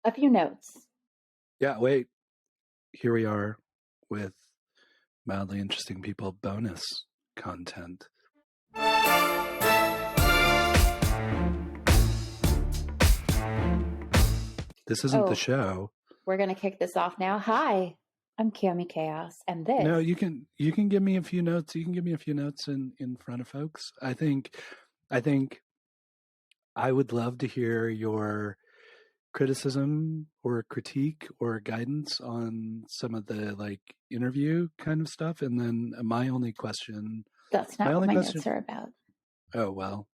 a few notes. Yeah, wait. Here we are with Mildly Interesting People bonus content. This isn't the show. We're going to kick this off now. Hi, I'm Cami Kaos, and this. No, you can give me a few notes. You can give me a few notes in front of folks. I think I would love to hear your criticism or critique or guidance on some of the interview kind of stuff. And then my only question. That's not what my notes are about. Oh, well,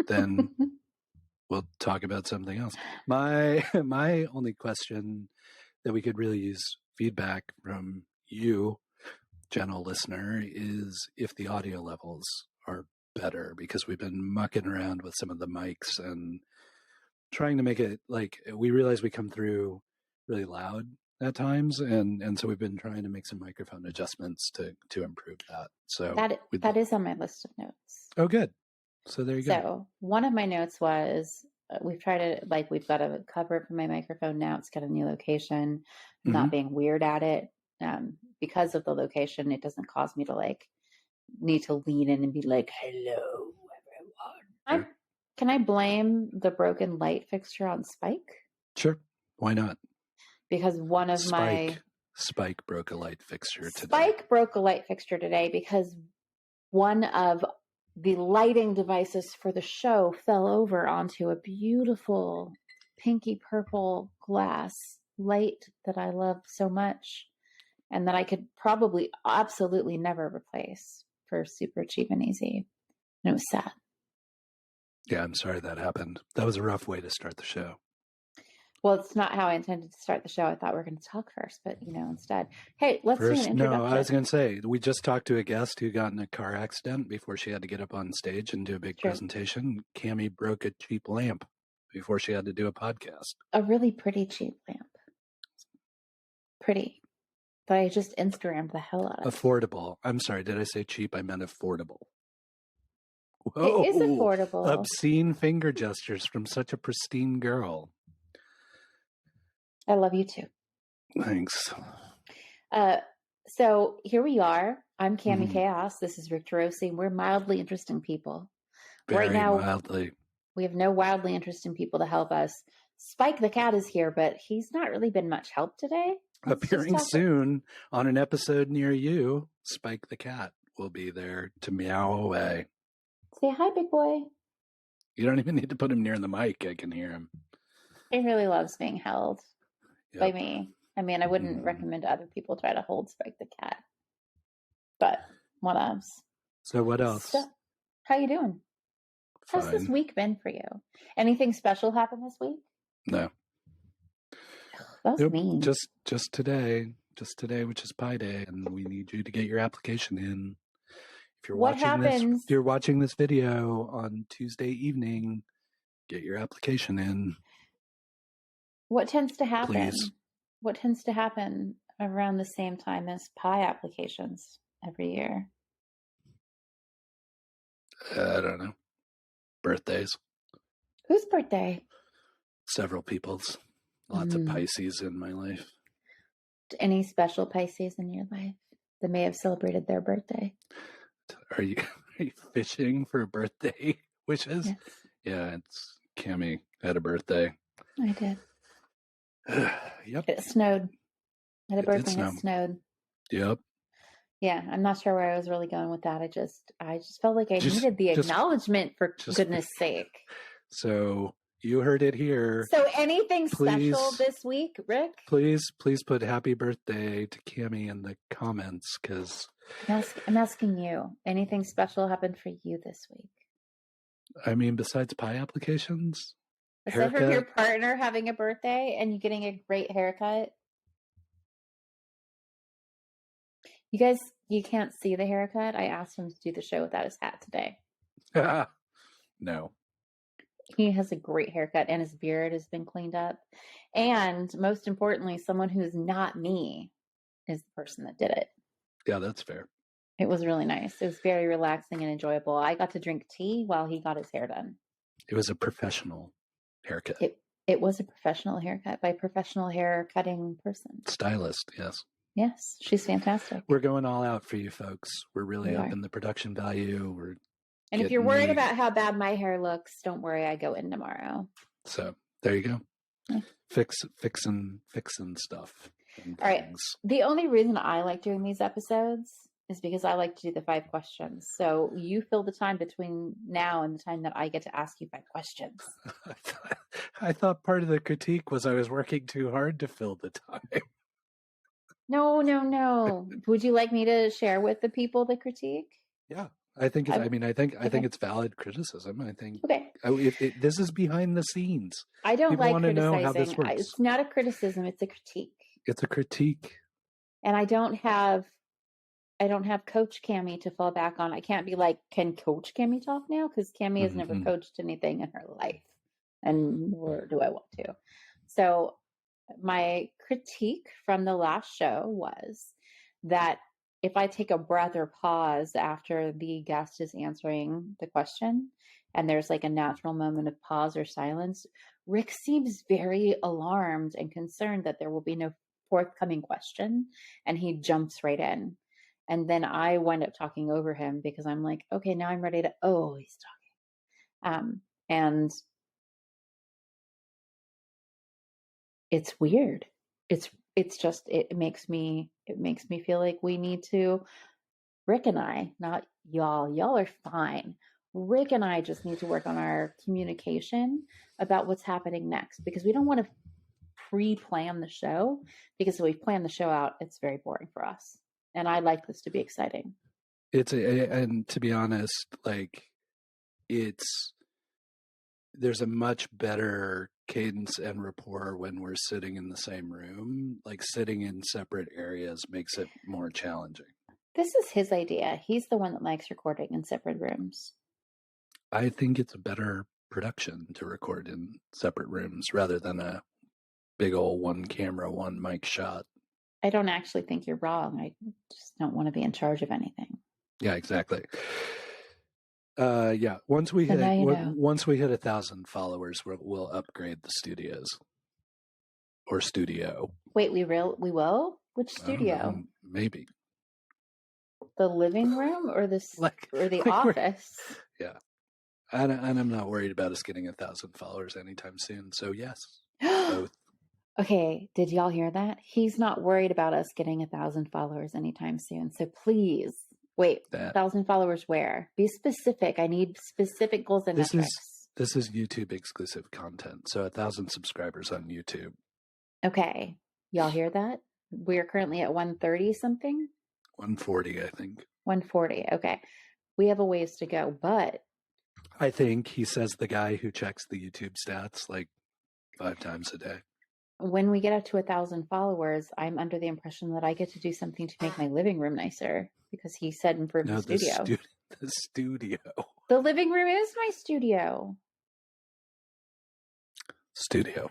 then we'll talk about something else. My only question that we could really use feedback from you, gentle listener, is if the audio levels are better, because we've been mucking around with some of the mics and trying to make it we realize we come through really loud at times, and so we've been trying to make some microphone adjustments to improve that. So that is on my list of notes. Oh, good. So there you go. So one of my notes was we've tried to we've got a cover for my microphone now. It's got a new location. I'm not being weird at it. Because of the location, it doesn't cause me to need to lean in and be like, hello, everyone. Can I blame the broken light fixture on Spike? Sure. Why not? Because one of Spike broke a light fixture today. Spike broke a light fixture today because one of the lighting devices for the show fell over onto a beautiful pinky purple glass light that I love so much and that I could probably absolutely never replace for super cheap and easy. And it was sad. Yeah, I'm sorry that happened. That was a rough way to start the show. Well, it's not how I intended to start the show. I thought we were going to talk first, but instead. Hey, let's do an introduction. No, I was going to say, we just talked to a guest who got in a car accident before she had to get up on stage and do a big presentation. Cami broke a cheap lamp before she had to do a podcast. A really pretty cheap lamp. Pretty. But I just Instagrammed the hell out of it. Affordable. I'm sorry, did I say cheap? I meant affordable. Whoa, it is affordable. Obscene finger gestures from such a pristine girl. I love you too. Thanks. So here we are. I'm Cami Kaos. This is Rick Turoczy. We're mildly interesting people. Very right now, mildly. We have no wildly interesting people to help us. Spike the cat is here, but he's not really been much help today. Appearing soon on an episode near you, Spike the cat will be there to meow away. Say hi, big boy. You don't even need to put him near the mic. I can hear him. He really loves being held by me. I mean, I wouldn't recommend other people try to hold Spike the cat. But what else? So what else? So, how you doing? Fine. How's this week been for you? Anything special happened this week? No. That was mean. Just today, which is Pi Day, and we need you to get your application in. If you're watching this video on Tuesday evening, get your application in. What tends to happen? Please. What tends to happen around the same time as Pi applications every year? I don't know. Birthdays. Whose birthday? Several people's. Lots of Pisces in my life. Any special Pisces in your life that may have celebrated their birthday? Are you fishing for birthday wishes? Yes. Yeah, it's Cami had a birthday. I did. Yep. It snowed. I had a birthday and it snowed. Yep. Yeah, I'm not sure where I was really going with that. I just felt like I needed the acknowledgement for goodness sake. So you heard it here. So anything special this week, Rick? Please put happy birthday to Cami in the comments, because I'm asking you. Anything special happened for you this week? I mean, besides Pi applications? Aside from your partner having a birthday and you getting a great haircut? You guys, you can't see the haircut. I asked him to do the show without his hat today. No. He has a great haircut and his beard has been cleaned up. And most importantly, someone who's not me is the person that did it. Yeah, that's fair. It was really nice. It was very relaxing and enjoyable. I got to drink tea while he got his hair done. It was a professional haircut. It was a professional haircut by a professional hair cutting person. Stylist, yes. Yes, she's fantastic. We're going all out for you folks. We're really We are. upping the production value. We're And if you're worried getting about how bad my hair looks, don't worry. I go in tomorrow. So there you go. Yeah. Fixing stuff. And All right. things. The only reason I like doing these episodes is because I like to do the 5 questions. So you fill the time between now and the time that I get to ask you 5 questions. I thought part of the critique was I was working too hard to fill the time. No. Would you like me to share with the people the critique? Yeah. I think it's, I think it's valid criticism. I think this is behind the scenes. I don't People like want to know how criticizing. this works. It's not a criticism, it's a critique. It's a critique. And I don't have Coach Cami to fall back on. I can't be like, can Coach Cami talk now? Because Cami has never coached anything in her life. And nor do I want to. So my critique from the last show was that if I take a breath or pause after the guest is answering the question, and there's like a natural moment of pause or silence, Rick seems very alarmed and concerned that there will be no forthcoming question, and he jumps right in. And then I wind up talking over him because I'm like, okay, now I'm ready to, he's talking. And it's weird. It's just, it makes me feel like we need to, Rick and I, not y'all are fine. Rick and I just need to work on our communication about what's happening next, because we don't want to pre-plan the show, because if we plan the show out, it's very boring for us. And I like this to be exciting. And to be honest, like there's a much better cadence and rapport when we're sitting in the same room. Like sitting in separate areas makes it more challenging. This is his idea. He's the one that likes recording in separate rooms. I think it's a better production to record in separate rooms rather than a big old one camera, one mic shot. I don't actually think you're wrong. I just don't want to be in charge of anything. Yeah, exactly. Yeah. Once we hit 1,000 followers, we'll upgrade the studios or studio. Wait, we will? Which studio? Maybe the living room or the office? Yeah, and I'm not worried about us getting 1,000 followers anytime soon. So yes, both. Okay, did y'all hear that? He's not worried about us getting 1,000 followers anytime soon. So please. Wait, 1,000 followers where? Be specific. I need specific goals and metrics. This is YouTube exclusive content. So 1,000 subscribers on YouTube. Okay. Y'all hear that? We're currently at 130 something? 140, I think. 140. Okay. We have a ways to go, but I think he says the guy who checks the YouTube stats like 5 times a day. When we get up to 1,000 followers, I'm under the impression that I get to do something to make my living room nicer, because he said improve the studio. The studio. The living room is my studio. Studio.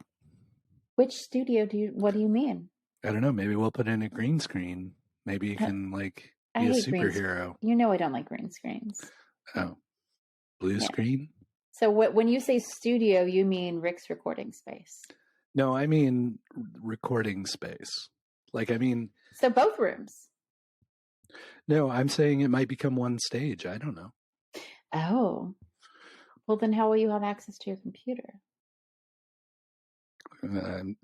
Which studio what do you mean? I don't know. Maybe we'll put in a green screen. Maybe you can be a superhero. You know I don't like green screens. Oh. Blue screen? So when you say studio, you mean Rick's recording space? No, I mean recording space. So both rooms. No, I'm saying it might become one stage. I don't know. Oh. Well, then how will you have access to your computer?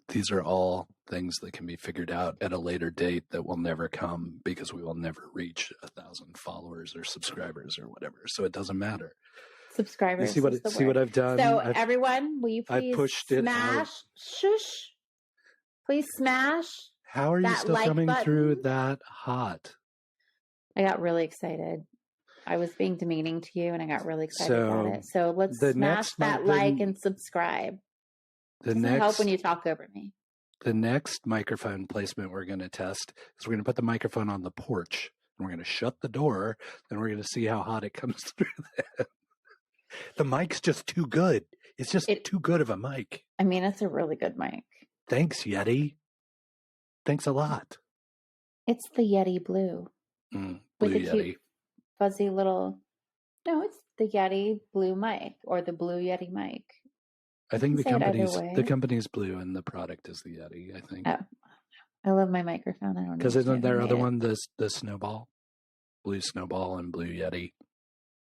These are all things that can be figured out at a later date that will never come, because we will never reach 1,000 followers or subscribers or whatever. So it doesn't matter. Subscribers. You see what I've done? So everyone, will you please pushed smash? Shush. Please smash. How are you still coming through that hot? I got really excited. I was being demeaning to you, and I got really excited about it. So let's smash that like and subscribe. Doesn't help when you talk over me. The next microphone placement we're going to test is we're going to put the microphone on the porch, and we're going to shut the door, and we're going to see how hot it comes through there. The mic's just too good. It's just too good of a mic. I mean, it's a really good mic. Thanks, Yeti. Thanks a lot. It's the Yeti Blue. Blue with the Yeti. Cute, fuzzy little... No, it's the Yeti Blue mic, or the Blue Yeti mic. I think say it either way. the company's blue and the product is the Yeti, I think. Oh, I love my microphone. I don't Because isn't their other it. one the Snowball? Blue Snowball and Blue Yeti.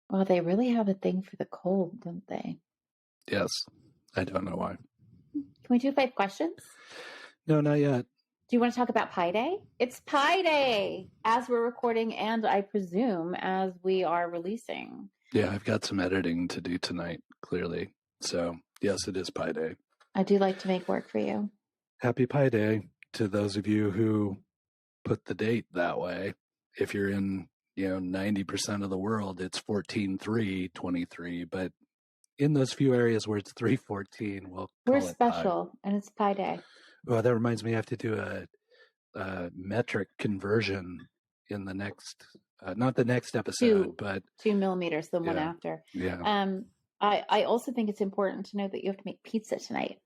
Well, they really have a thing for the cold, don't they? Yes. I don't know why. Can we do 5 questions? No, not yet. Do you want to talk about Pi Day? It's Pi Day as we're recording and I presume as we are releasing. Yeah, I've got some editing to do tonight, clearly. So, yes, it is Pi Day. I do like to make work for you. Happy Pi Day to those of you who put the date that way. If you're in, 90% of the world, it's 14/3/23, but in those few areas where it's 3/14, we're special, Pi. And it's Pi Day. Well, that reminds me, I have to do a metric conversion in the next, not the next episode, but 2 millimeters, the one after. Yeah. I also think it's important to know that you have to make pizza tonight.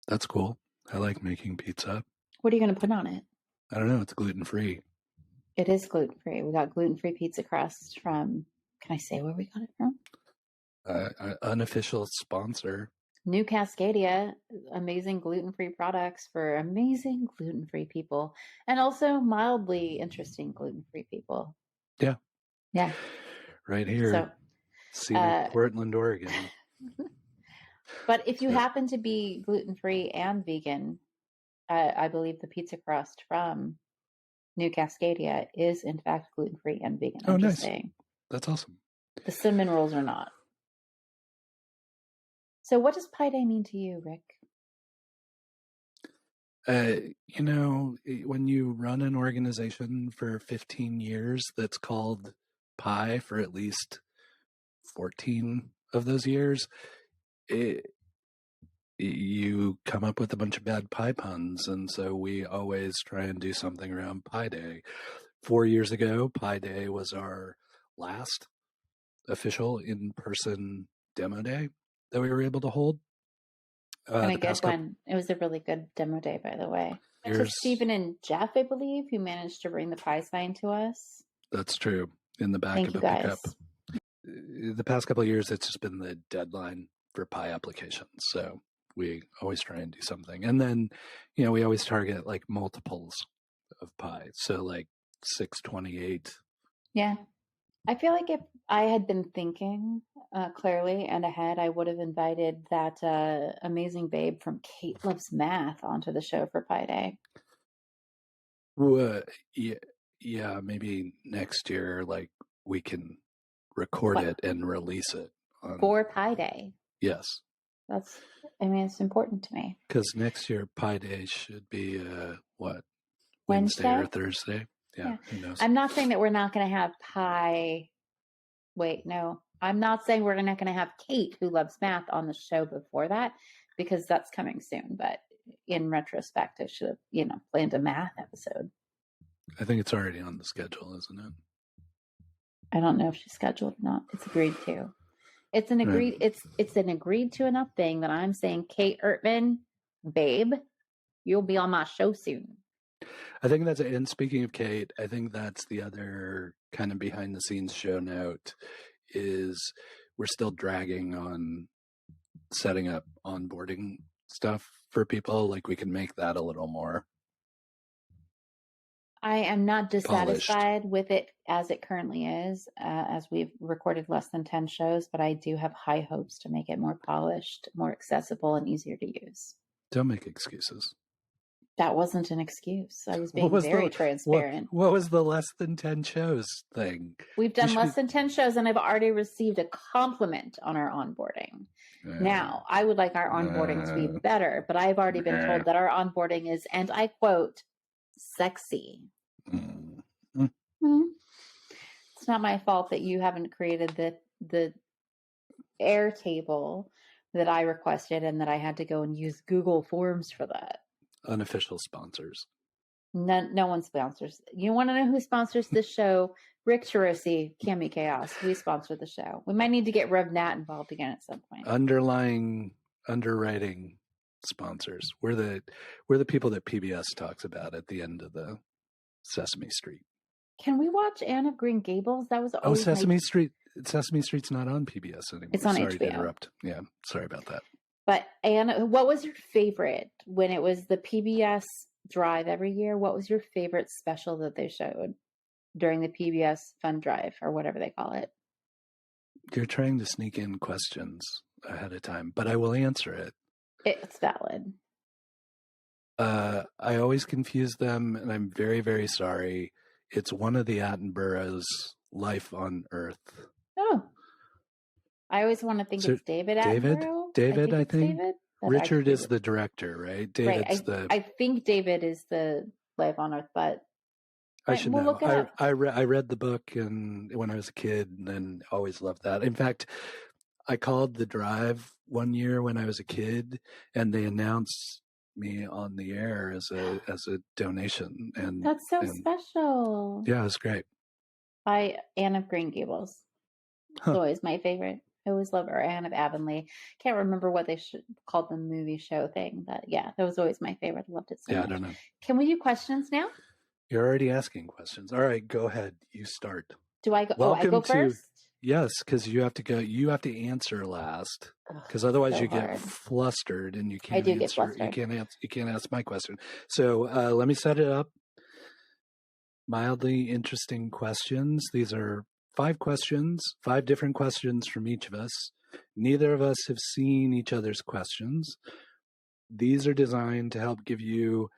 That's cool. I like making pizza. What are you going to put on it? I don't know. It's gluten-free. It is gluten-free. We got gluten-free pizza crust from, can I say where we got it from? Unofficial sponsor. New Cascadia, amazing gluten-free products for amazing gluten-free people and also mildly interesting gluten-free people. Yeah. Yeah. Right here. So, Portland, Oregon. But if you happen to be gluten-free and vegan, I believe the pizza crust from New Cascadia is in fact gluten-free and vegan. I'm just nice. saying. That's awesome. The cinnamon rolls are not. So what does Pi Day mean to you, Rick? When you run an organization for 15 years that's called Pi for at least 14 of those years, you come up with a bunch of bad pie puns. And so we always try and do something around Pi Day. 4 years ago, Pi Day was our last official in-person demo day that we were able to hold. And a good one. It was a really good demo day, by the way. To Stephen and Jeff, I believe, who managed to bring the pie sign to us. That's true. In the back of a pickup. The past couple of years, it's just been the deadline for pie applications. So we always try and do something. And then, we always target like multiples of pie. So like 628. Yeah. I feel like if I had been thinking clearly and ahead, I would have invited that amazing babe from Kate Loves Math onto the show for Pi Day. Yeah, maybe next year, like we can record it and release it for Pi Day. Yes, it's important to me because next year Pi Day should be Wednesday or Thursday. Yeah, who knows? I'm not saying that we're not going to have pie. Wait, no, I'm not saying we're not going to have Kate, who loves math, on the show before that, because that's coming soon. But in retrospect, I should have, planned a math episode. I think it's already on the schedule, isn't it? I don't know if she's scheduled or not. It's agreed to. It's an agreed. Right. It's an agreed to enough thing that I'm saying, Kate Ertman, babe, you'll be on my show soon. I think that's it. And speaking of Kate, I think that's the other kind of behind the scenes show note is we're still dragging on setting up onboarding stuff for people. Like we can make that a little more. I am not dissatisfied with it as it currently is, as we've recorded less than 10 shows, but I do have high hopes to make it more polished, more accessible, and easier to use. Don't make excuses. That wasn't an excuse. I was being very transparent. What was the less than 10 shows thing? We've done less than 10 shows, and I've already received a compliment on our onboarding. Now, I would like our onboarding to be better, but I've already been told that our onboarding is, and I quote, sexy. Mm-hmm. It's not my fault that you haven't created the Airtable that I requested and that I had to go and use Google Forms for that. Unofficial sponsors. No one sponsors. You want to know who sponsors this show? Rick Turoczy, Cami Kaos. We sponsor the show. We might need to get RevNat involved again at some point. Underwriting sponsors. We're the people that PBS talks about at the end of the Sesame Street. Can we watch Anne of Green Gables? That was always Sesame Street. Sesame Street's not on PBS anymore. It's on sorry HBO. To interrupt. Yeah, sorry about that. But Anna, what was your favorite when it was the PBS Drive every year? What was your favorite special that they showed during the PBS Fun Drive or whatever they call it? You're trying to sneak in questions ahead of time, but I will answer it. It's valid. I always confuse them, and I'm very, very sorry. It's one of the Attenborough's Life on Earth. Oh, I always want to think it's David Attenborough. I think. David. Richard is the director, right? David's right. I think David is the Life on Earth, but I should know. Look it up. I read the book and when I was a kid, and then always loved that. In fact, I called the Drive one year when I was a kid, and they announced me on the air as a donation, and that's so special. Yeah, it was great. By Anne of Green Gables. It's always my favorite. I always love her. Anne of Avonlea. Can't remember what they called the movie show thing, but yeah, that was always my favorite. I loved it so much. I don't know. Can we do questions now? You're already asking questions. All right, go ahead. You start. Do I go? I go first? Yes, because you have to go. You have to answer last, because otherwise you get flustered and you can't. Get flustered. You can't ask my question. So let me set it up. Mildly interesting questions. These are 5 questions, 5 different questions from each of us. Neither of us have seen each other's questions. These are designed to help give you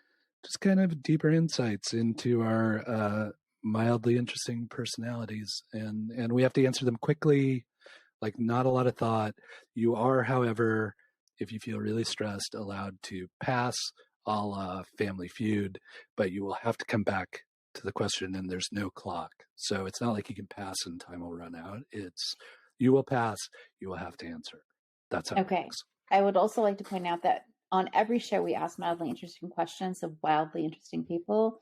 just kind of deeper insights into our mildly interesting personalities. And we have to answer them quickly, like not a lot of thought. You are, however, if you feel really stressed, allowed to pass a la Family Feud, but you will have to come back to the question and there's no clock. So it's not like you can pass and time will run out. It's you will pass, you will have to answer. That's how it works. I would also like to point out that on every show we ask mildly interesting questions of wildly interesting people.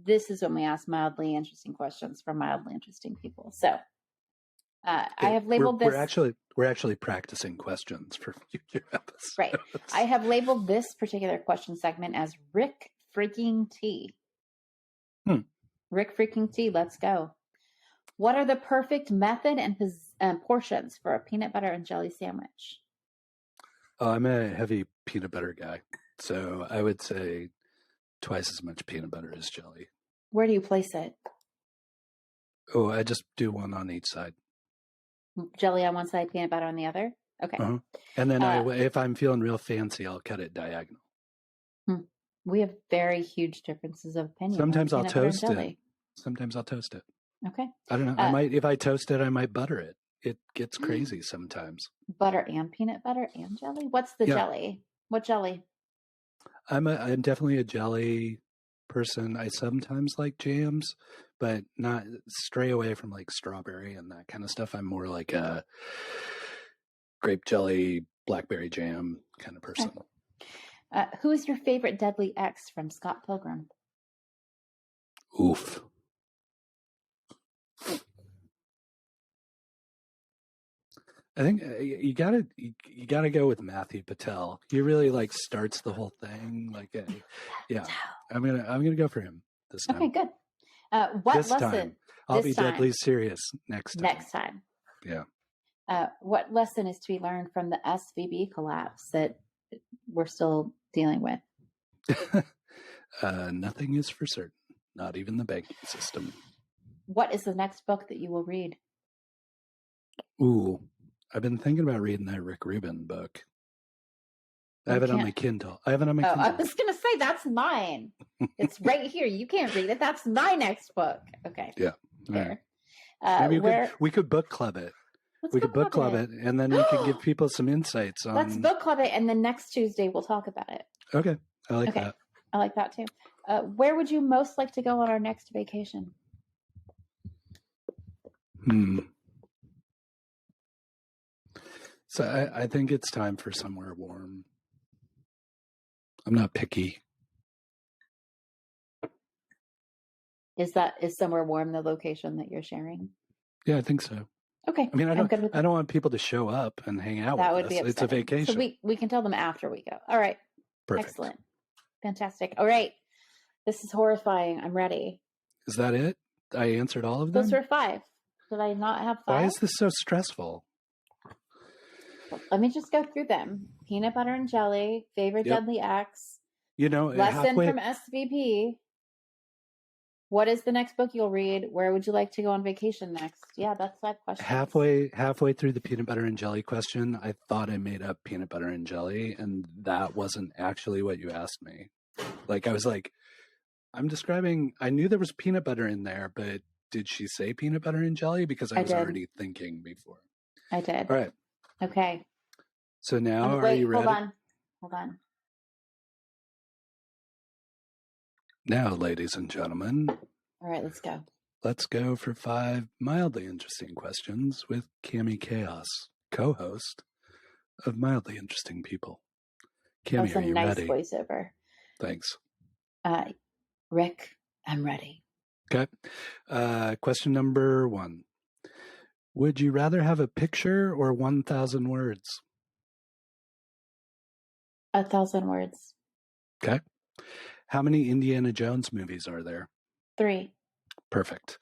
This is when we ask mildly interesting questions from mildly interesting people. So I have labeled this. We're actually practicing questions for future episodes. Right. I have labeled this particular question segment as Rick Freaking T. Rick Freaking T. Let's go. What are the perfect method and portions for a peanut butter and jelly sandwich? I'm a heavy peanut butter guy, so I would say twice as much peanut butter as jelly. Where do you place it? Oh, I just do one on each side. Jelly on one side, peanut butter on the other? Okay. And then if I'm feeling real fancy, I'll cut it diagonal. We have very huge differences of opinion. Sometimes I'll toast it. Sometimes I'll toast it. Okay. I don't know. If I toast it, I might butter it. It gets crazy sometimes. Butter and peanut butter and jelly? What's the jelly? What jelly? I'm definitely a jelly person. I sometimes like jams, but not stray away from like strawberry and that kind of stuff. I'm more like a grape jelly, blackberry jam kind of person. Okay. Who is your favorite deadly ex from Scott Pilgrim? Oof. I think you gotta go with Matthew Patel. He really like starts the whole thing. Like, yeah, I'm gonna go for him this time. Okay, good. What this lesson? Time. I'll be deadly serious next time. Next time. Yeah. What lesson is to be learned from the SVB collapse that we're still dealing with? Nothing is for certain, not even the banking system. What is the next book that you will read? Ooh, I've been thinking about reading that Rick Rubin book. I have it on my Kindle. I was going to say, that's mine. It's right here. You can't read it. That's my next book. Okay. Yeah. Maybe we could book club it. We could book club it, and then we could give people some insights on. Let's book club it, and then next Tuesday we'll talk about it. Okay, I like that. I like that too. Where would you most like to go on our next vacation? So I think it's time for somewhere warm. I'm not picky. Is somewhere warm the location that you're sharing? Yeah, I think so. Okay. I mean, I don't want people to show up and hang out with us. That would be upsetting. It's a vacation. So we can tell them after we go. All right. Perfect. Excellent. Fantastic. All right. This is horrifying. I'm ready. Is that it? I answered all of them? Those were 5. Did I not have 5? Why is this so stressful? Let me just go through them. Peanut butter and jelly, favorite deadly X. Lesson from SVP. What is the next book you'll read? Where would you like to go on vacation next? Yeah, that's 5 questions. Halfway through the peanut butter and jelly question, I thought I made up peanut butter and jelly, and that wasn't actually what you asked me. Like, I was like, I knew there was peanut butter in there, but did she say peanut butter and jelly? Because I was already thinking before. I did. All right. Okay. So now, are you ready? Hold on. Now, ladies and gentlemen. All right, let's go. Let's go for 5 mildly interesting questions with Cami Kaos, co-host of Mildly Interesting People. Cami, are you ready? Nice voiceover. Thanks. Rick, I'm ready. Okay. Question number 1. Would you rather have a picture or 1,000 words? 1,000 words. Okay. How many Indiana Jones movies are there? 3. Perfect.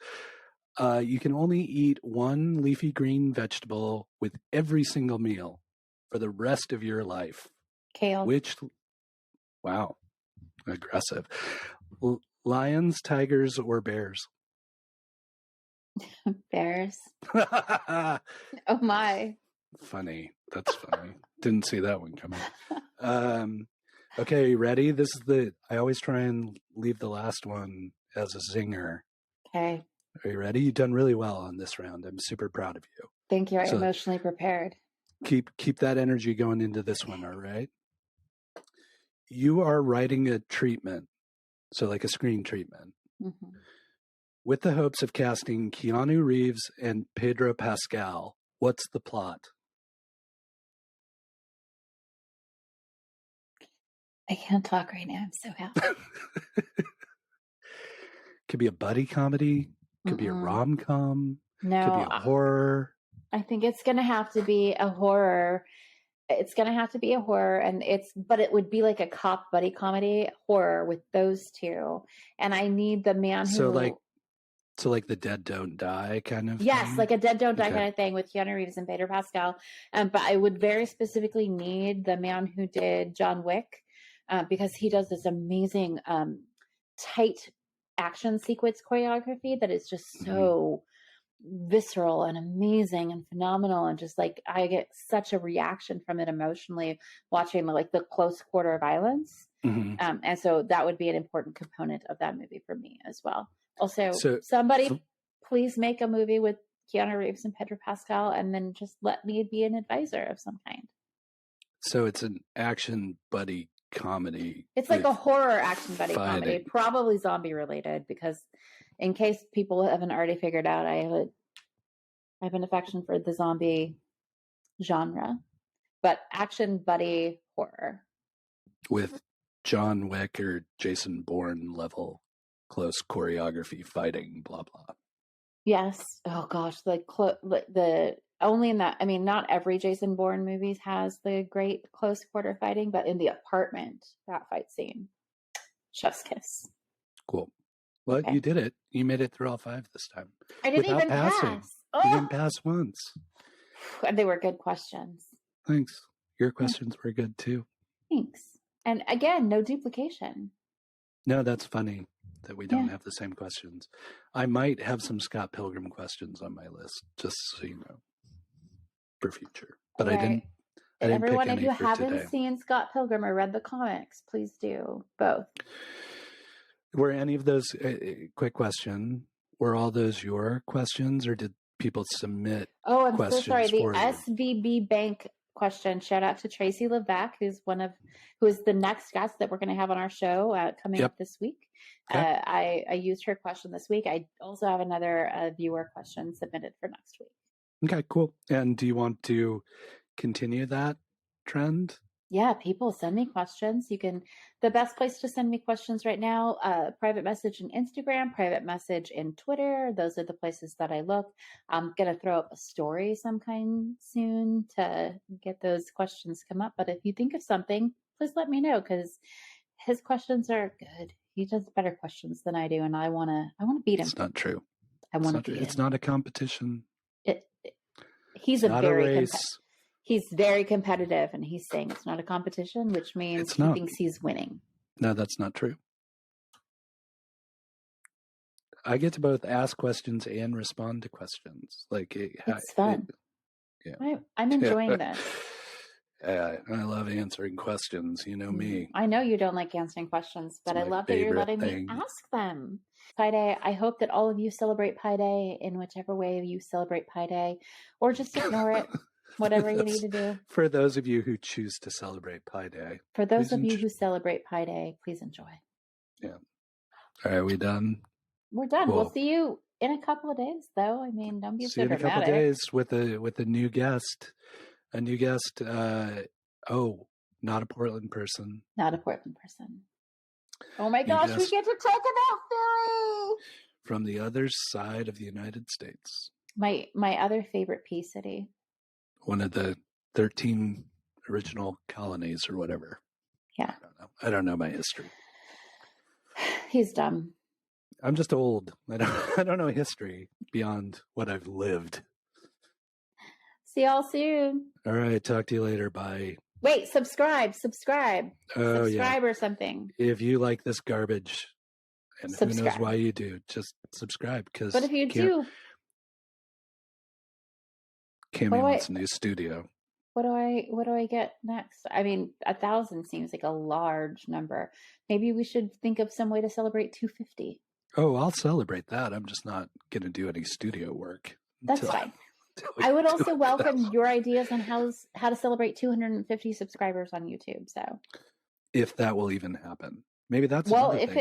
You can only eat 1 leafy green vegetable with every single meal for the rest of your life. Kale. Wow, aggressive. Lions, tigers, or bears? Bears. Oh my. Funny. That's funny. Didn't see that one coming. Okay, ready? I always try and leave the last one as a zinger. Okay. Are you ready? You've done really well on this round. I'm super proud of you. Thank you. I'm emotionally prepared. Keep that energy going into this one, all right? You are writing a treatment, so like a screen treatment, with the hopes of casting Keanu Reeves and Pedro Pascal. What's the plot? I can't talk right now. I'm so happy. Could be a buddy comedy. Could be a rom-com. No. Could be a horror. I think it's going to have to be a horror. It's going to have to be a horror, but it would be like a cop buddy comedy horror with those two. And I need the man who... So like the Dead Don't Die kind of Yes, thing? like a Dead Don't Die kind of thing with Keanu Reeves and Pedro Pascal. But I would very specifically need the man who did John Wick, because he does this amazing tight action sequence choreography that is just so visceral and amazing and phenomenal, and just like I get such a reaction from it emotionally watching the close quarter violence. And so that would be an important component of that movie for me as well. Also, somebody please make a movie with Keanu Reeves and Pedro Pascal, and then just let me be an advisor of some kind. So it's an action buddy comedy. It's like a horror action buddy comedy, probably zombie related, because in case people haven't already figured out, I have an affection for the zombie genre, but action buddy horror. With John Wick or Jason Bourne level close choreography fighting, blah, blah. Yes. Oh gosh. Only in that, I mean, not every Jason Bourne movies has the great close quarter fighting, but in The Apartment, that fight scene, chef's kiss. Cool. Well, you did it. You made it through all 5 this time. I didn't even pass. You didn't pass once. And they were good questions. Thanks. Your questions were good too. Thanks. And again, no duplication. No, that's funny that we don't have the same questions. I might have some Scott Pilgrim questions on my list, just so you know, for future. But I didn't everyone, pick any if you for haven't today. seen Scott Pilgrim or read the comics, please do both. Were any of those, quick question, were all those your questions, or did people submit I'm questions so sorry. The for SVB Bank question. Shout out to Tracy Levac, who is the next guest that we're going to have on our show coming up this week. Okay. I used her question this week. I also have another viewer question submitted for next week. Okay, cool. And do you want to continue that trend? Yeah, people send me questions. The best place to send me questions right now, private message in Instagram, private message in Twitter. Those are the places that I look. I'm going to throw up a story some kind soon to get those questions come up. But if you think of something, please let me know, because his questions are good. He does better questions than I do, and I want to beat him. It's not true. I want to beat him. It's not a competition. He's a very He's very competitive, and he's saying it's not a competition, which means he thinks he's winning. No, that's not true. I get to both ask questions and respond to questions. Like it's fun. I'm enjoying this. I love answering questions. You know me. I know you don't like answering questions, but I love that you're letting me ask them. Pi Day. I hope that all of you celebrate Pi Day in whichever way you celebrate Pi Day, or just ignore it. Whatever you need to do. For those of you who choose to celebrate Pi Day. For those of you who celebrate Pi Day, please enjoy. Yeah. All right, are we done? We're done. Cool. We'll see you in a couple of days, though. I mean, don't be so dramatic. See you in a couple of days with a new guest. A new guest. Not a Portland person. Not a Portland person. Oh my gosh, we get to talk about Philly! From the other side of the United States. My other favorite P city. One of the 13 original colonies or whatever. Yeah. I don't know my history. He's dumb. I'm just old. I don't know history beyond what I've lived. See y'all soon. All right. Talk to you later. Bye. Wait, subscribe. Oh, subscribe or something. If you like this garbage, and who knows why you do, just subscribe. But if you do, Cami wants a new studio. What do I get next? I mean, 1,000 seems like a large number. Maybe we should think of some way to celebrate 250. Oh, I'll celebrate that. I'm just not going to do any studio work. That's fine. I would also welcome your ideas on how to celebrate 250 subscribers on YouTube. So, if that will even happen, maybe that's if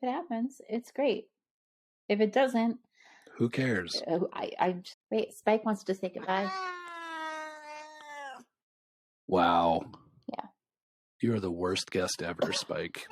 it happens, it's great. If it doesn't, who cares? Wait. Spike wants to say goodbye. Wow. Yeah. You're the worst guest ever, Spike.